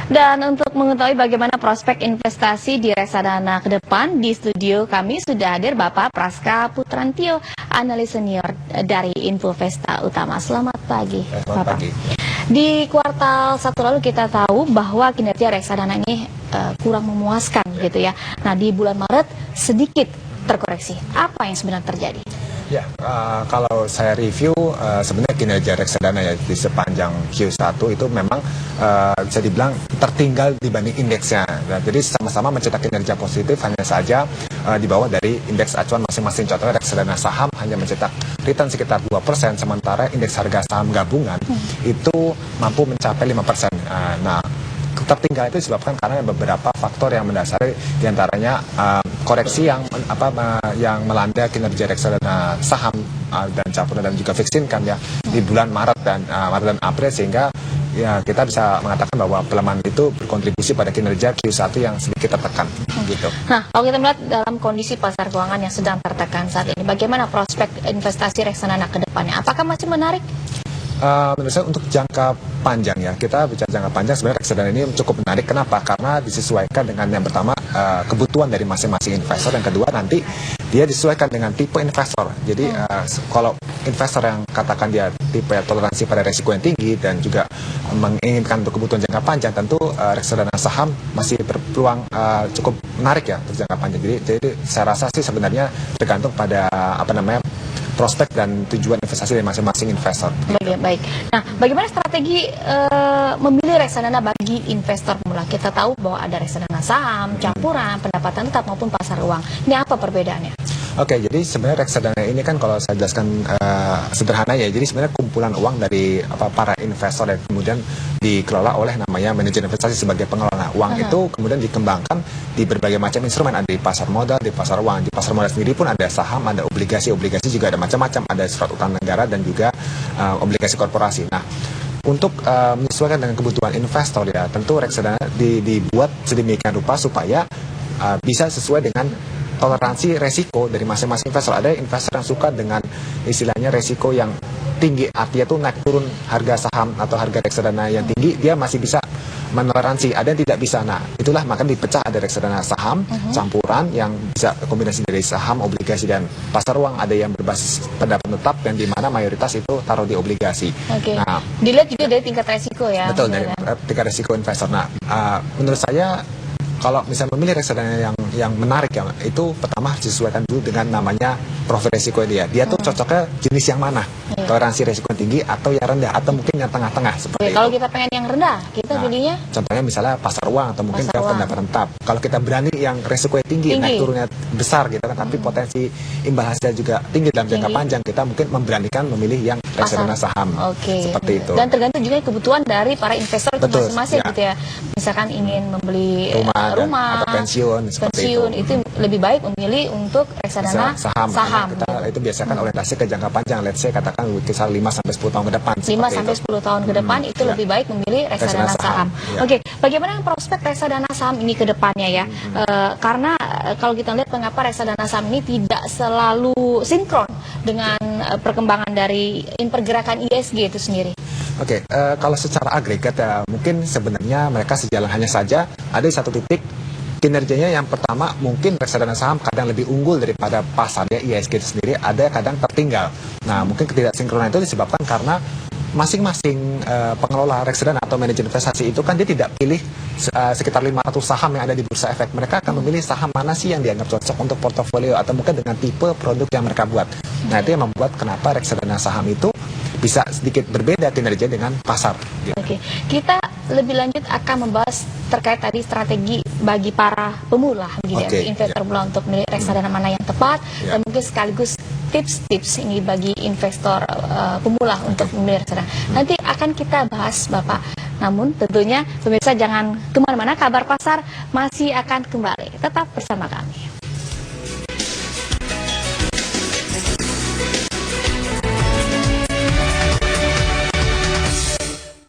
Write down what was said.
Dan untuk mengetahui bagaimana prospek investasi di reksadana ke depan, di studio kami sudah hadir Bapak Praska Putrantio, analis senior dari Infovesta Utama. Selamat pagi, Bapak. Di kuartal 1 lalu kita tahu bahwa kinerja reksadana ini kurang memuaskan gitu ya. Nah, di bulan Maret sedikit terkoreksi. Apa yang sebenarnya terjadi? Ya, kalau saya review sebenarnya kinerja reksadana ya di sepanjang Q1 itu memang bisa dibilang tertinggal dibanding indeksnya. Nah, jadi sama-sama mencetak kinerja positif, hanya saja di bawah dari indeks acuan masing-masing. Contohnya reksadana saham hanya mencetak return sekitar 2%, sementara indeks harga saham gabungan itu mampu mencapai 5%. Nah, tertinggal itu disebabkan karena beberapa faktor yang mendasari, diantaranya koreksi yang melanda kinerja reksadana saham dan campuran dan juga fixed income ya di bulan Maret dan April, sehingga ya kita bisa mengatakan bahwa pelemahan itu berkontribusi pada kinerja Q1 yang sedikit tertekan gitu. Nah, kalau kita melihat dalam kondisi pasar keuangan yang sedang tertekan saat ini, bagaimana prospek investasi reksadana ke depannya? Apakah masih menarik? Menurut saya untuk jangka panjang ya, kita bicara jangka panjang sebenarnya reksadana ini cukup menarik. Kenapa? Karena disesuaikan dengan yang pertama kebutuhan dari masing-masing investor, yang kedua nanti dia disesuaikan dengan tipe investor. Jadi kalau investor yang katakan dia tipe toleransi pada risiko yang tinggi dan juga menginginkan untuk kebutuhan jangka panjang, tentu reksadana saham masih berpeluang cukup menarik ya untuk jangka panjang. Jadi saya rasa sih sebenarnya tergantung pada prospek dan tujuan investasi dari masing-masing investor. Baik. Nah, bagaimana strategi memilih reksadana bagi investor pemula? Kita tahu bahwa ada reksadana saham, campuran, pendapatan tetap maupun pasar uang. Ini apa perbedaannya? Oke, jadi sebenarnya reksadana ini kan kalau saya jelaskan sederhana ya, jadi sebenarnya kumpulan uang dari para investor yang kemudian dikelola oleh namanya manajer investasi sebagai pengelola uang. Itu kemudian dikembangkan di berbagai macam instrumen, ada di pasar modal, di pasar uang. Di pasar modal sendiri pun ada saham, ada obligasi juga ada macam-macam, ada surat utang negara dan juga obligasi korporasi. Nah, untuk menyesuaikan dengan kebutuhan investor ya, tentu reksadana dibuat sedemikian rupa supaya bisa sesuai dengan toleransi resiko dari masing-masing investor. Ada investor yang suka dengan istilahnya resiko yang tinggi, artinya tuh naik turun harga saham atau harga reksadana yang tinggi, dia masih bisa menoleransi. Ada yang tidak bisa. Nah, itulah maka dipecah, ada reksadana saham campuran yang bisa kombinasi dari saham, obligasi dan pasar uang. Ada yang berbasis pendapatan tetap dan di mana mayoritas itu taruh di obligasi. Nah, dilihat juga dari tingkat resiko ya. Betul, dari tingkat resiko investor. Nah, menurut saya kalau misalnya memilih reksadana yang menarik ya, itu pertama disesuaikan dulu dengan namanya profil resiko dia. Dia tuh cocoknya jenis yang mana? Toleransi resiko yang tinggi atau yang rendah atau mungkin yang tengah-tengah seperti itu. Kalau kita pengen yang rendah, kita pilihnya contohnya misalnya pasar uang atau mungkin pendapatan tetap. Kalau kita berani yang resiko yang tinggi, naik turunnya besar gitu kan, tapi potensi imbal hasilnya juga tinggi dalam jangka panjang, kita mungkin memberanikan memilih yang reksadana saham. Seperti itu. Dan tergantung juga kebutuhan dari para investor itu masing-masing gitu ya. Misalkan ingin membeli rumah atau pensiun itu lebih baik memilih untuk reksadana saham. Itu biasanya kan orientasi ke jangka panjang, let's say katakan kisar 5-10 tahun ke depan. 5-10 tahun ke depan itu lebih baik memilih reksadana saham. Oke, bagaimana prospek reksadana saham ini ke depannya ya? Karena kalau kita lihat mengapa reksadana saham ini tidak selalu sinkron dengan perkembangan dari pergerakan ISG itu sendiri. Oke, kalau secara agregat ya mungkin sebenarnya mereka sejalan, hanya saja ada di satu titik kinerjanya yang pertama mungkin reksadana saham kadang lebih unggul daripada pasar ya, ISG itu sendiri ada kadang tertinggal. Nah, mungkin ketidaksinkronan itu disebabkan karena masing-masing pengelola reksadana atau manajer investasi itu kan dia tidak pilih sekitar 500 saham yang ada di bursa efek. Mereka akan memilih saham mana sih yang dianggap cocok untuk portofolio atau mungkin dengan tipe produk yang mereka buat. Nah, itu yang membuat kenapa reksadana saham itu bisa sedikit berbeda kinerja dengan pasar. Oke, kita lebih lanjut akan membahas terkait tadi strategi bagi para pemula, investor pemula untuk memilih reksadana mana yang tepat, dan mungkin sekaligus tips-tips ini bagi investor pemula untuk memilih reksadana. Nanti akan kita bahas, Bapak. Namun tentunya pemirsa jangan kemana-mana, kabar pasar masih akan kembali. Tetap bersama kami.